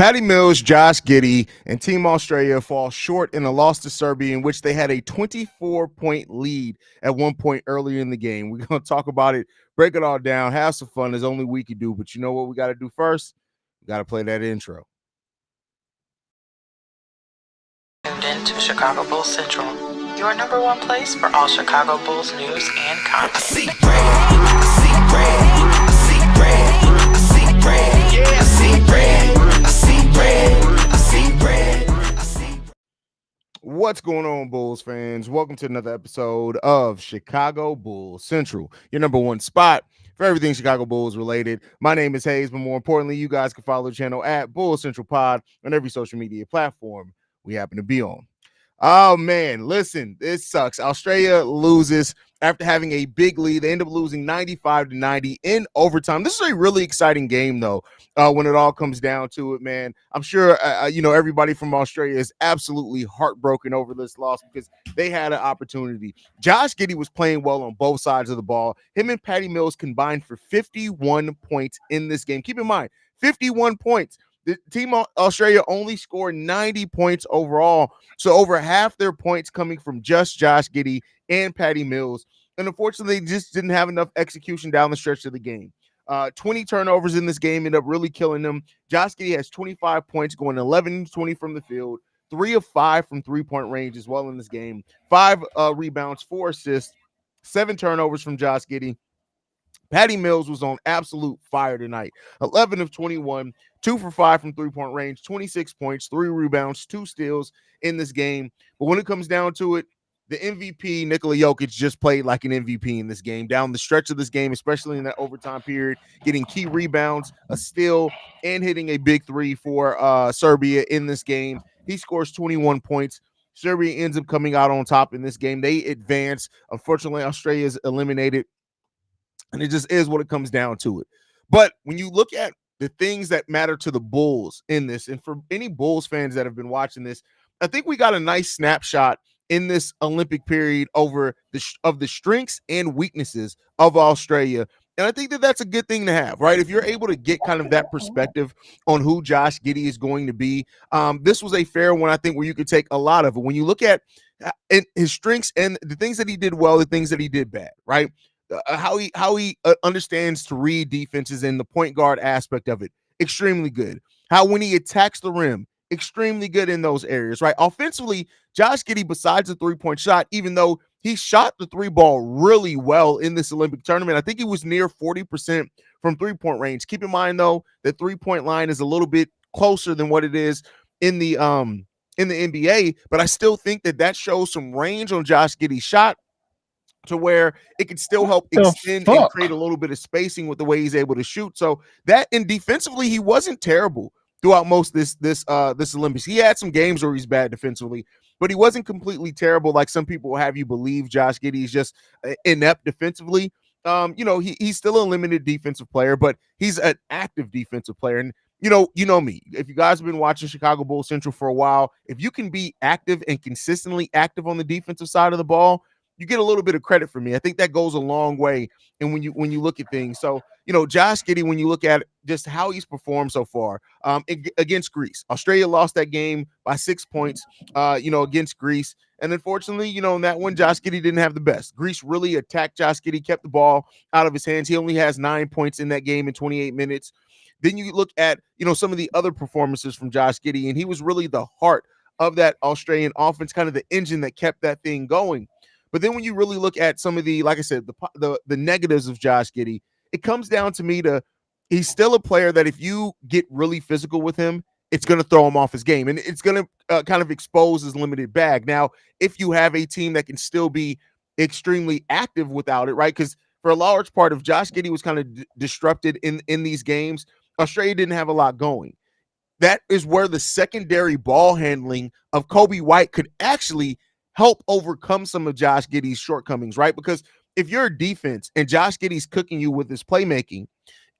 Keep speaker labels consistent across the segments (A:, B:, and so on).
A: Patty Mills, Josh Giddey, and Team Australia fall short in a loss to Serbia in which they had a 24-point lead at one point earlier in the game. We're going to talk about it, break it all down, have some fun as only we can do. But you know what we got to do first? We got to play that intro.
B: Tuned in to Chicago Bulls Central, your number one place for all Chicago Bulls news and content.
C: I see red, I see red, I see red, I see red, yeah, I see red, I see red, I see red, I see red.
A: What's going on, Bulls fans? Welcome to another episode of Chicago Bulls Central, your number one spot for everything Chicago Bulls related. My name is Haize, but more importantly, you guys can follow the channel at Bulls Central Pod on every social media platform we happen to be on. Oh, man, listen, this sucks. Australia loses after having a big lead. They end up losing 95-90 in overtime. This is a really exciting game, though, when it all comes down to it, man. I'm sure, everybody from Australia is absolutely heartbroken over this loss because they had an opportunity. Josh Giddey was playing well on both sides of the ball. Him and Patty Mills combined for 51 points in this game. Keep in mind, 51 points. The Team Australia only scored 90 points overall, so over half their points coming from just Josh Giddey and Patty Mills. And unfortunately, they just didn't have enough execution down the stretch of the game. 20 turnovers in this game ended up really killing them. Josh Giddey has 25 points, going 11-20 from the field, 3 of 5 from three-point range as well in this game, 5 rebounds, 4 assists, 7 turnovers from Josh Giddey. Patty Mills was on absolute fire tonight. 11 of 21, 2 for 5 from three-point range, 26 points, 3 rebounds, 2 steals in this game. But when it comes down to it, the MVP, Nikola Jokic, just played like an MVP in this game. Down the stretch of this game, especially in that overtime period, getting key rebounds, a steal, and hitting a big three for Serbia in this game. He scores 21 points. Serbia ends up coming out on top in this game. They advance. Unfortunately, Australia is eliminated. And it just is what it comes down to it. But when you look at the things that matter to the Bulls in this, and for any Bulls fans that have been watching this, I think we got a nice snapshot in this Olympic period over the strengths and weaknesses of Australia. And I think that that's a good thing to have, right? If you're able to get kind of that perspective on who Josh Giddey is going to be, this was a fair one, I think, where you could take a lot of it. When you look at his strengths and the things that he did well, the things that he did bad, right? How he understands to read defenses and the point guard aspect of it, extremely good. How when he attacks the rim, extremely good in those areas, right? Offensively, Josh Giddey, besides the three-point shot, even though he shot the three ball really well in this Olympic tournament, I think he was near 40% from three-point range. Keep in mind, though, the three-point line is a little bit closer than what it is in the NBA, but I still think that shows some range on Josh Giddey's shot, to where it can still help extend and create a little bit of spacing with the way he's able to shoot. So that, and defensively, he wasn't terrible throughout most of this Olympics. He had some games where he's bad defensively, but he wasn't completely terrible like some people have you believe. Josh Giddey is just inept defensively. He's still a limited defensive player, but he's an active defensive player. And you know me. If you guys have been watching Chicago Bulls Central for a while, if you can be active and consistently active on the defensive side of the ball, you get a little bit of credit from me. I think that goes a long way. And when you look at things, so Josh Giddey, when you look at just how he's performed so far, against Greece, Australia lost that game by 6 points, against Greece. And unfortunately, in that one, Josh Giddey didn't have the best. Greece really attacked Josh Giddey, kept the ball out of his hands. He only has 9 points in that game in 28 minutes. Then you look at some of the other performances from Josh Giddey, and he was really the heart of that Australian offense, kind of the engine that kept that thing going. But then when you really look at some of the, like I said, the negatives of Josh Giddey, it comes down to me he's still a player that if you get really physical with him, it's going to throw him off his game. And it's going to kind of expose his limited bag. Now, if you have a team that can still be extremely active without it, right? Because for a large part of Josh Giddey was kind of disrupted in these games, Australia didn't have a lot going. That is where the secondary ball handling of Kobe White could actually help overcome some of Josh Giddey's shortcomings, right? Because if you're a defense and Josh Giddey's cooking you with his playmaking,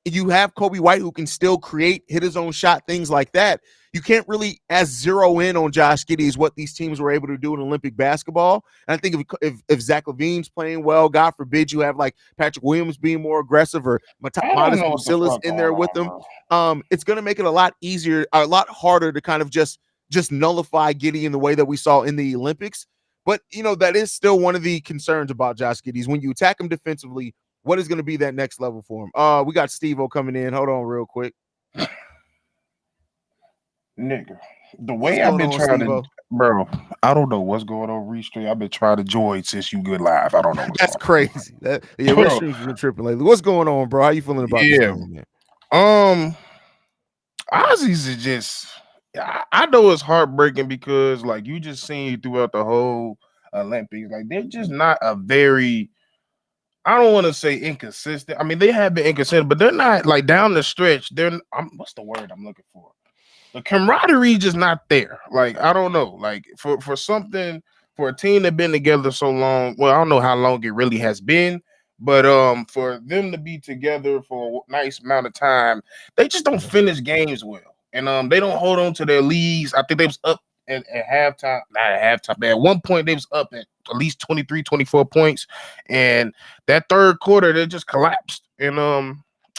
A: you have Kobe White who can still create, hit his own shot, things like that. You can't really zero in on Josh Giddey as what these teams were able to do in Olympic basketball. And I think if Zach LaVine's playing well, God forbid you have like Patrick Williams being more aggressive or Matas Musilas in there with them. it's going to make it a lot easier, a lot harder to kind of just nullify Giddey in the way that we saw in the Olympics. But that is still one of the concerns about Josh Giddey is when you attack him defensively, what is going to be that next level for him? We got Stevo coming in. Hold on real quick.
D: Nigga, the
A: What's
D: way I've
A: going
D: been
A: on,
D: trying
A: Stevo?
D: to, bro, I don't know what's going on, Restream. I've been trying to join since you good live. I don't know what's
A: That's
D: going
A: crazy. Yeah,
D: on.
A: red
D: Bro,
A: stream's been tripping lately. What's going on, bro? How you feeling about this
D: yeah.
A: game, man?
D: Aussies is just, I know it's heartbreaking because, like, you just seen throughout the whole Olympics, like, they're just not a very, I don't want to say inconsistent. I mean, they have been inconsistent, but they're not, like, down the stretch. What's the word I'm looking for? The camaraderie just not there. Like, I don't know. Like, for something, for a team that been together so long, well, I don't know how long it really has been, but for them to be together for a nice amount of time, they just don't finish games well. And they don't hold on to their leads. I think they was up at halftime, not at halftime, but at one point they was up at least 23, 24 points. And that third quarter, they just collapsed. And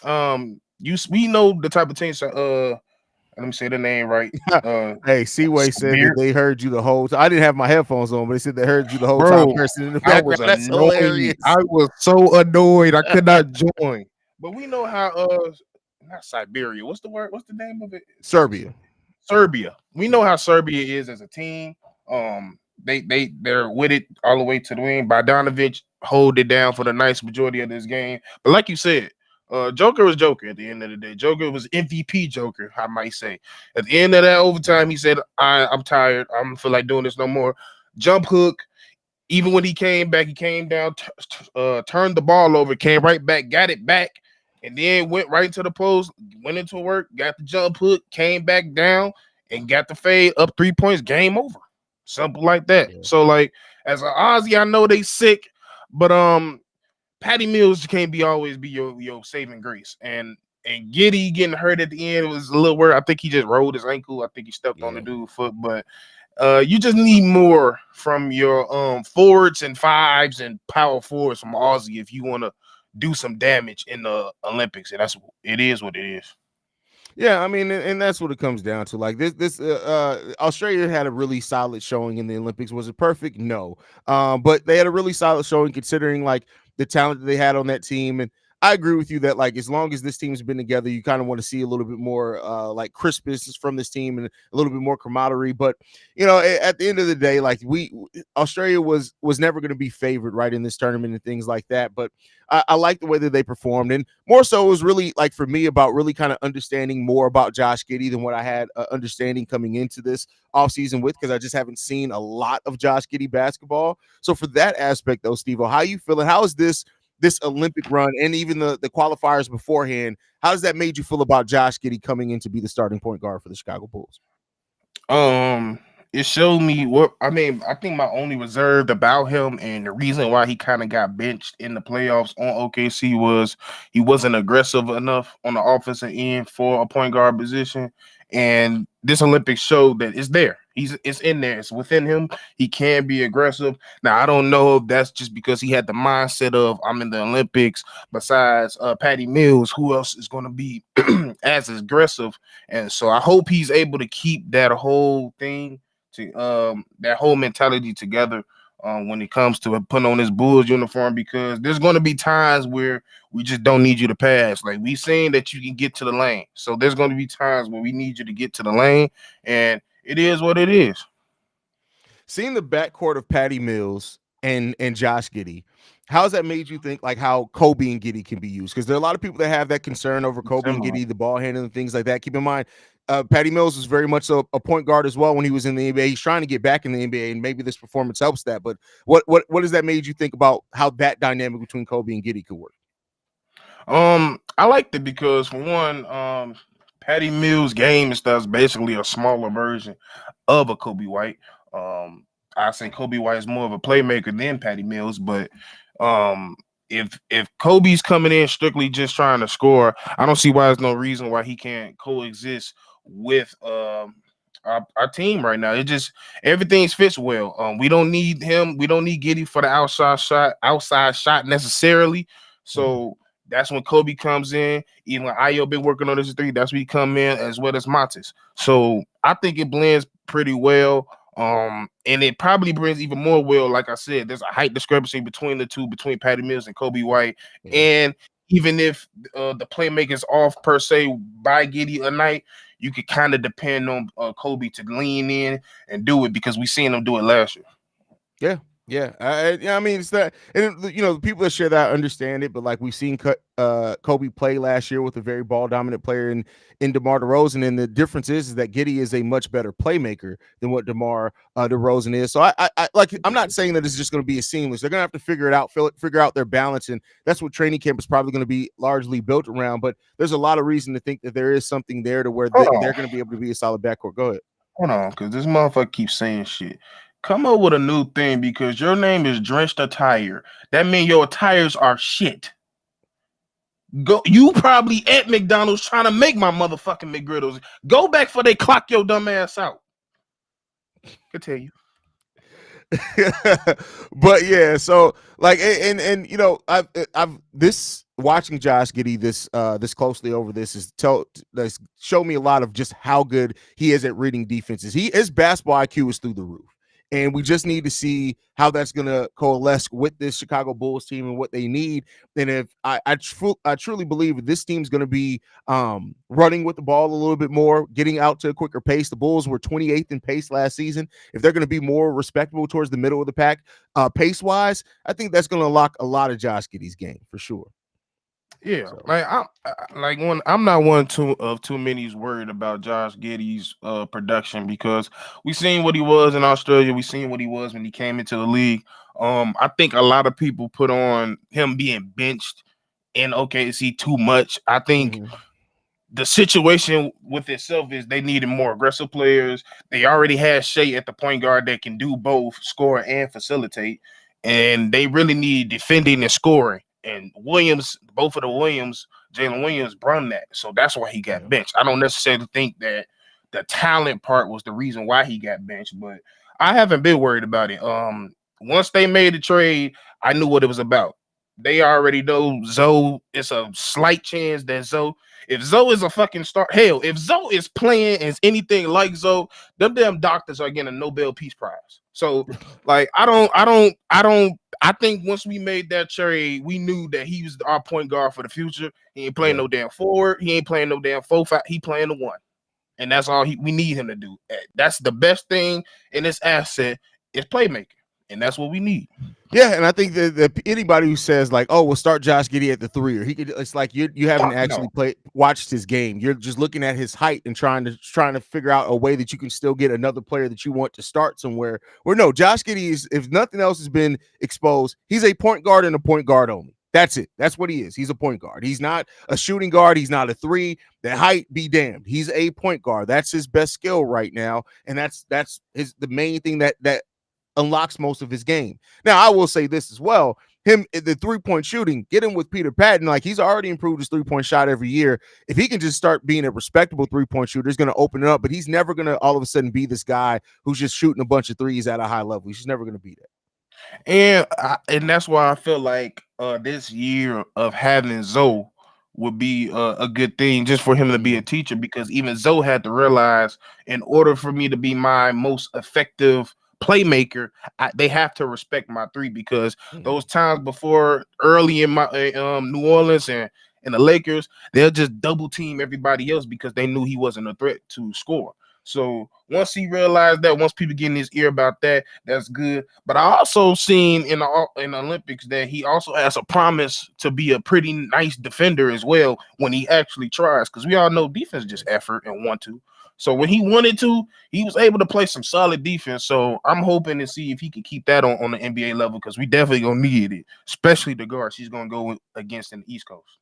D: we know the type of teams let me say the name right.
A: Hey, Seaway said that they heard you the whole time. I didn't have my headphones on, but they said they heard you the whole time.
D: Bro,
A: Person in the
D: I was
A: background. That's
D: annoyed.
A: hilarious.
D: I was so annoyed. I could not join. But we know how not Siberia. What's the word? What's the name of it?
A: Serbia.
D: Serbia. We know how Serbia is as a team. They're with it all the way to the win. Bogdanovic hold it down for the nice majority of this game. But like you said, Joker was Joker at the end of the day. Joker was MVP Joker, I might say. At the end of that overtime, he said, I'm tired. I don't feel like doing this no more. Jump hook. Even when he came back, he came down, turned the ball over, came right back, got it back, and then went right to the post, went into work, got the jump hook, came back down, and got the fade up 3 points, game over. Simple like that.
A: Yeah.
D: So, like, as an Aussie, I know they sick, but Patty Mills can't always be your saving grace. And Giddey getting hurt at the end was a little weird. I think he just rolled his ankle. I think he stepped on the dude's foot, but you just need more from your forwards and fives and power forwards from Aussie if you want to do some damage in the Olympics. And it is what it is.
A: Yeah, I mean, and that's what it comes down to. Like this Australia had a really solid showing in the Olympics. Was it perfect? No. But they had a really solid showing considering like the talent that they had on that team. And I agree with you that like as long as this team's been together, you kind of want to see a little bit more like crispness from this team and a little bit more camaraderie. But at the end of the day, like Australia was never going to be favored right in this tournament and things like that. But I like the way that they performed, and more so it was really like for me about really kind of understanding more about Josh Giddey than what I had understanding coming into this offseason with, because I just haven't seen a lot of Josh Giddey basketball. So for that aspect though, Stevo, how you feeling? How is this Olympic run and even the qualifiers beforehand? How does that made you feel about Josh Giddey coming in to be the starting point guard for the Chicago Bulls?
D: It showed me what I mean. I think my only reserve about him and the reason why he kind of got benched in the playoffs on OKC was he wasn't aggressive enough on the offensive end for a point guard position. And this Olympics showed that it's there. It's in there. It's within him. He can be aggressive. Now, I don't know if that's just because he had the mindset of I'm in the Olympics. Besides Patty Mills, who else is going to be as aggressive? And so I hope he's able to keep that whole thing that whole mentality together when it comes to putting on his Bulls uniform, because there's going to be times where we just don't need you to pass. Like we saying that you can get to the lane. So there's going to be times where we need you to get to the lane, and it is what it is.
A: Seeing the backcourt of Patty Mills and Josh Giddey, how's that made you think like how Kobe and Giddey can be used? Because there are a lot of people that have that concern over Kobe and Giddey, the ball handling and things like that. Keep in mind, Patty Mills was very much a point guard as well when he was in the NBA. He's trying to get back in the NBA, and maybe this performance helps that. But what does that made you think about how that dynamic between Kobe and Giddey could work?
D: I liked it because for one, Patty Mills' game and stuff is basically a smaller version of a Kobe White. I say Kobe White is more of a playmaker than Patty Mills, but if Kobe's coming in strictly just trying to score, I don't see why there's no reason why he can't coexist with our team right now. It just everything fits well. We don't need him. We don't need Giddey for the outside shot necessarily. So That's when Kobe comes in. Even when Ayo been working on this 3, that's when he come in, as well as Montes. So I think it blends pretty well. And it probably brings even more well. Like I said, there's a height discrepancy between the two, between Patty Mills and Kobe White.
A: Yeah.
D: And even if the playmaker's off per se by Giddey a night, you could kind of depend on Kobe to lean in and do it, because we seen him do it last year.
A: Yeah. Yeah, I mean, it's that, and the people that share that understand it, but like we've seen Kobe play last year with a very ball dominant player in DeMar DeRozan, and the difference is that Giddey is a much better playmaker than what DeMar DeRozan is. So I'm not saying that it's just going to be a seamless. They're going to have to figure it out, figure out their balance, and that's what training camp is probably going to be largely built around. But there's a lot of reason to think that there is something there to where they're going to be able to be a solid backcourt. Go ahead.
D: Hold on, because this motherfucker keeps saying shit. Come up with a new thing, because your name is Drenched Attire. That means your attires are shit. Go, you probably at McDonald's trying to make my motherfucking McGriddles. Go back for they clock your dumb ass out. Continue.
A: But yeah, so like, and I've this watching Josh Giddey this closely over this is show me a lot of just how good he is at reading defenses. His basketball IQ is through the roof. And we just need to see how that's going to coalesce with this Chicago Bulls team and what they need. And if I truly believe this team's going to be running with the ball a little bit more, getting out to a quicker pace. The Bulls were 28th in pace last season. If they're going to be more respectable towards the middle of the pack, pace-wise, I think that's going to unlock a lot of Josh Giddey's game for sure.
D: Yeah, so. I'm not one of too many's worried about Josh Giddey's production, because we seen what he was in Australia. We seen what he was when he came into the league. I think a lot of people put on him being benched in OKC too much. I think the situation with itself is they needed more aggressive players. They already had Shea at the point guard that can do both, score and facilitate, and they really need defending and scoring. And Williams, both of the Williams, Jalen Williams, brung that. So that's why he got benched. I don't necessarily think that the talent part was the reason why he got benched, but I haven't been worried about it. Once they made the trade, I knew what it was about. They already know Zoe. It's a slight chance that if Zoe is a fucking star, hell, if Zoe is playing as anything like Zoe, them damn doctors are getting a Nobel Peace Prize. So, like, I think once we made that trade, we knew that he was our point guard for the future. He ain't playing no damn forward. He ain't playing no damn 4-5. He playing the 1. And that's all we need him to do. That's the best thing in this asset is playmaking. And that's what we need.
A: Yeah, and I think that anybody who says like, "Oh, we'll start Josh Giddey at the 3," or he could, it's like you haven't actually watched his game. You're just looking at his height and trying to figure out a way that you can still get another player that you want to start somewhere. Where no, Josh Giddey is, if nothing else has been exposed, he's a point guard and a point guard only. That's it. That's what he is. He's a point guard. He's not a shooting guard. He's not a 3. The height be damned. He's a point guard. That's his best skill right now, and that's the main thing that unlocks most of his game. Now, I will say this as well. The 3-point shooting, get him with Peter Patton. Like, he's already improved his 3-point shot every year. If he can just start being a respectable 3-point shooter, he's going to open it up, but he's never going to all of a sudden be this guy who's just shooting a bunch of threes at a high level. He's just never going to be that.
D: And that's why I feel like this year of having Zoe would be a good thing just for him to be a teacher, because even Zoe had to realize, in order for me to be my most effective playmaker, they have to respect my 3, because those times before, early in my New Orleans and the Lakers, they'll just double team everybody else because they knew he wasn't a threat to score. So once he realized that, once people get in his ear about that, that's good. But I also seen in the Olympics that he also has a promise to be a pretty nice defender as well when he actually tries, because we all know defense is just effort and want to. So when he wanted to, he was able to play some solid defense. So I'm hoping to see if he can keep that on the NBA level, because we definitely gonna need it, especially the guards he's gonna go against in the East Coast.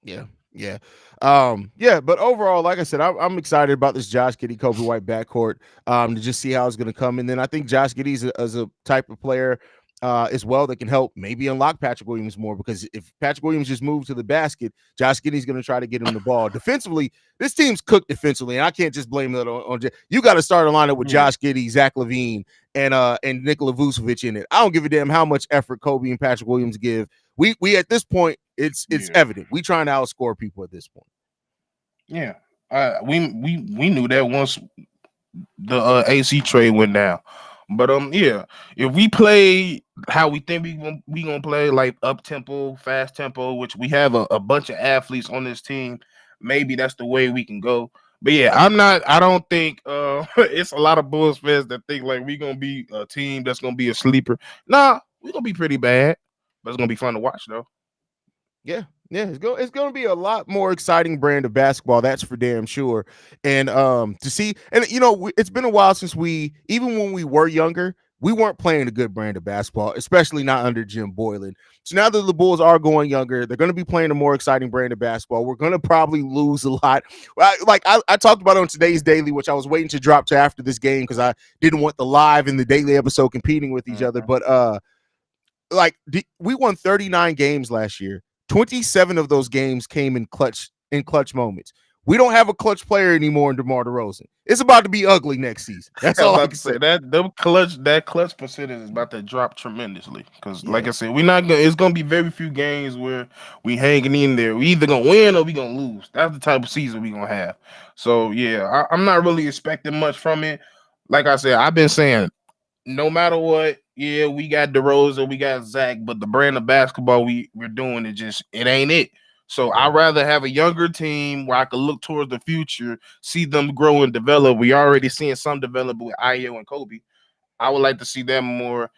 A: Yeah. But overall, like I said, I'm excited about this Josh Giddey, Kobe White backcourt to just see how it's going to come. And then I think Josh Giddey is a type of player as well that can help maybe unlock Patrick Williams more, because if Patrick Williams just moves to the basket, Josh Giddey's going to try to get him the ball. Defensively, this team's cooked defensively, and I can't just blame that on you got to start a lineup with Josh Giddey, Zach LaVine, and Nikola Vucevic in it. I don't give a damn how much effort Kobe and Patrick Williams give. We at this point, it's
D: Yeah.
A: evident. We trying to outscore people at this point.
D: Yeah. We knew that once the AC trade went down. But yeah, if we play how we think we gonna play, like up tempo, fast tempo, which we have a bunch of athletes on this team, maybe that's the way we can go. But yeah, I don't think it's a lot of Bulls fans that think like we gonna be a team that's gonna be a sleeper. Nah, we're gonna be pretty bad, but it's gonna be fun to watch though.
A: Yeah, it's going to be a lot more exciting brand of basketball. That's for damn sure. And to see, and it's been a while since even when we were younger, we weren't playing a good brand of basketball, especially not under Jim Boylan. So now that the Bulls are going younger, they're going to be playing a more exciting brand of basketball. We're going to probably lose a lot. I talked about it on today's daily, which I was waiting to drop to after this game because I didn't want the live and the daily episode competing with each other. But we won 39 games last year. 27 of those games came in clutch moments. We don't have a clutch player anymore in DeMar DeRozan. It's about to be ugly next season. That's all I can say.
D: That clutch percentage is about to drop tremendously. Because like I said, it's gonna be very few games where we hanging in there. We either gonna win or we gonna lose. That's the type of season we gonna have. So yeah, I'm not really expecting much from it. Like I said, I've been saying no matter what, yeah, we got DeRozan, we got Zach, but the brand of basketball we're doing it ain't it. So I'd rather have a younger team where I could look towards the future, see them grow and develop. We already seeing some develop with Ayo and Kobe. I would like to see them more,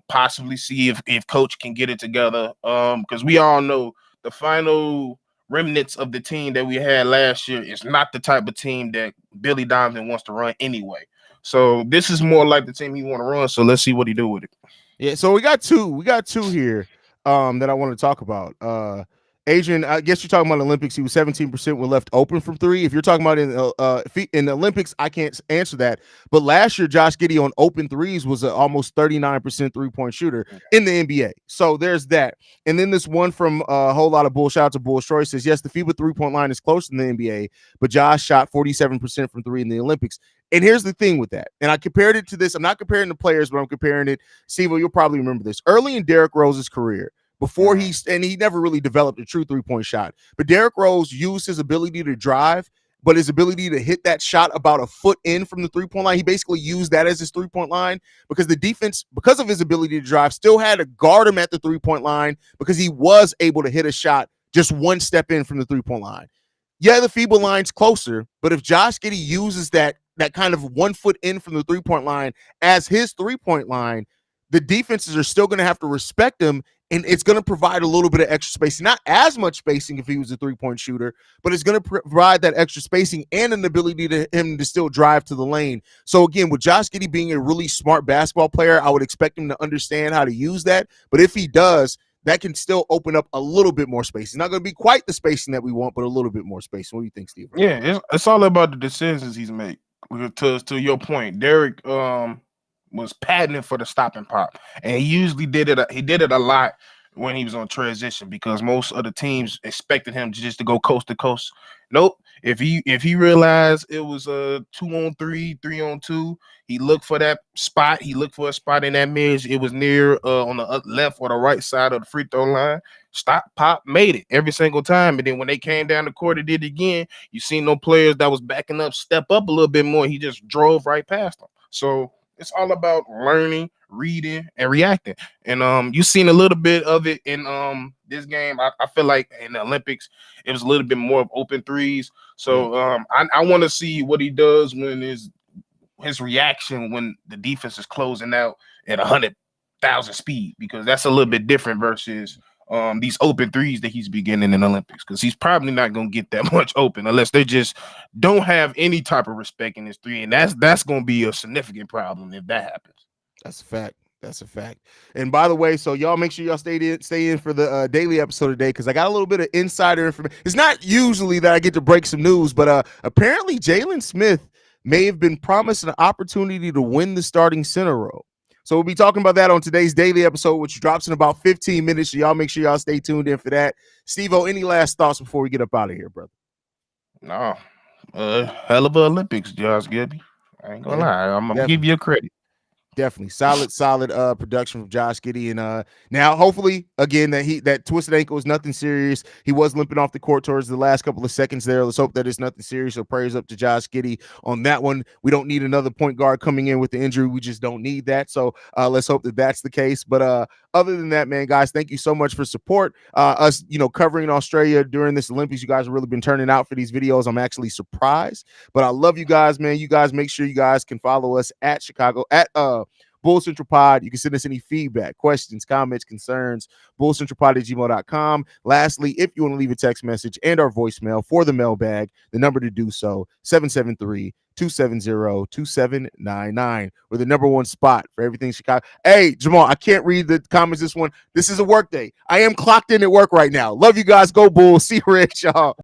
D: possibly see if coach can get it together. Because we all know the final remnants of the team that we had last year is not the type of team that Billy Donovan wants to run anyway. So this is more like the team he want to run. So let's see what he do with it.
A: Yeah, so we got two here that I want to talk about. Adrian, I guess you're talking about Olympics. He was 17% were left open from three. If you're talking about in the Olympics, I can't answer that. But last year, Josh Giddey on open threes was an almost 39% 3-point shooter in the NBA. So there's that. And then this one from a whole lot of bull. Shout out to Bull Troy says, yes, the FIBA 3-point line is close in the NBA, but Josh shot 47% from three in the Olympics. And here's the thing with that. And I compared it to this. I'm not comparing the players, but I'm comparing it. Stevo, you'll probably remember this. Early in Derrick Rose's career, before he never really developed a true 3-point shot. But Derrick Rose used his ability to drive, but his ability to hit that shot about a foot in from the 3-point line. He basically used that as his 3-point line because the defense, because of his ability to drive, still had to guard him at the 3-point line because he was able to hit a shot just one step in from the 3-point line. Yeah, the FIBA line's closer, but if Josh Giddey uses that kind of 1 foot in from the 3-point line as his 3-point line, the defenses are still going to have to respect him, and it's going to provide a little bit of extra spacing. Not as much spacing if he was a 3-point shooter, but it's going to provide that extra spacing and an ability to him to still drive to the lane. So again, with Josh Giddey being a really smart basketball player, I would expect him to understand how to use that. But if he does, that can still open up a little bit more space. It's not going to be quite the spacing that we want, but a little bit more space. What do you think, Steve?
D: Yeah, it's all about the decisions he's made. To your point, Derrick was patented for the stop and pop, and he usually did it. He did it a lot when he was on transition because most of the teams expected him just to go coast to coast. Nope. If he realized it was a 2-on-3, 3-on-2, he looked for that spot. He looked for a spot in that mid. It was near on the left or the right side of the free throw line. Stop, pop, made it every single time. And then when they came down the court, it did it again. You seen no players that was backing up step up a little bit more. He just drove right past them. So it's all about learning, reading, and reacting. And you seen a little bit of it in this game. I feel like in the Olympics, it was a little bit more of open threes. So I want to see what he does when his reaction when the defense is closing out at 100,000 speed, because that's a little bit different versus these open threes that he's beginning in the Olympics, because he's probably not going to get that much open unless they just don't have any type of respect in his three. And that's going to be a significant problem if that happens.
A: That's a fact. That's a fact. And by the way, so y'all make sure y'all stay in for the daily episode today, because I got a little bit of insider information. It's not usually that I get to break some news, but apparently Jalen Smith may have been promised an opportunity to win the starting center role. So we'll be talking about that on today's daily episode, which drops in about 15 minutes. So y'all make sure y'all stay tuned in for that. Stevo, any last thoughts before we get up out of here, brother?
D: No. Hell of a Olympics, Josh Giddey. I ain't gonna lie. I'm gonna give you a credit.
A: Definitely solid production from Josh Giddey. And now hopefully again that twisted ankle is nothing serious. He was limping off the court towards the last couple of seconds there. Let's hope that it's nothing serious. So prayers up to Josh Giddey on that one. We don't need another point guard coming in with the injury. We just don't need that. So let's hope that that's the case. But other than that, man, guys, thank you so much for support. Us, covering Australia during this Olympics. You guys have really been turning out for these videos. I'm actually surprised, but I love you guys, man. You guys make sure you guys can follow us at Chicago at Bull Central Pod. You can send us any feedback, questions, comments, concerns, bullcentralpod@gmail.com. Lastly, if you want to leave a text message and our voicemail for the mailbag, the number to do so, 773-270-2799. We're the number one spot for everything Chicago. Hey, Jamal, I can't read the comments this one. This is a work day. I am clocked in at work right now. Love you guys. Go Bulls. See you, Rich, y'all.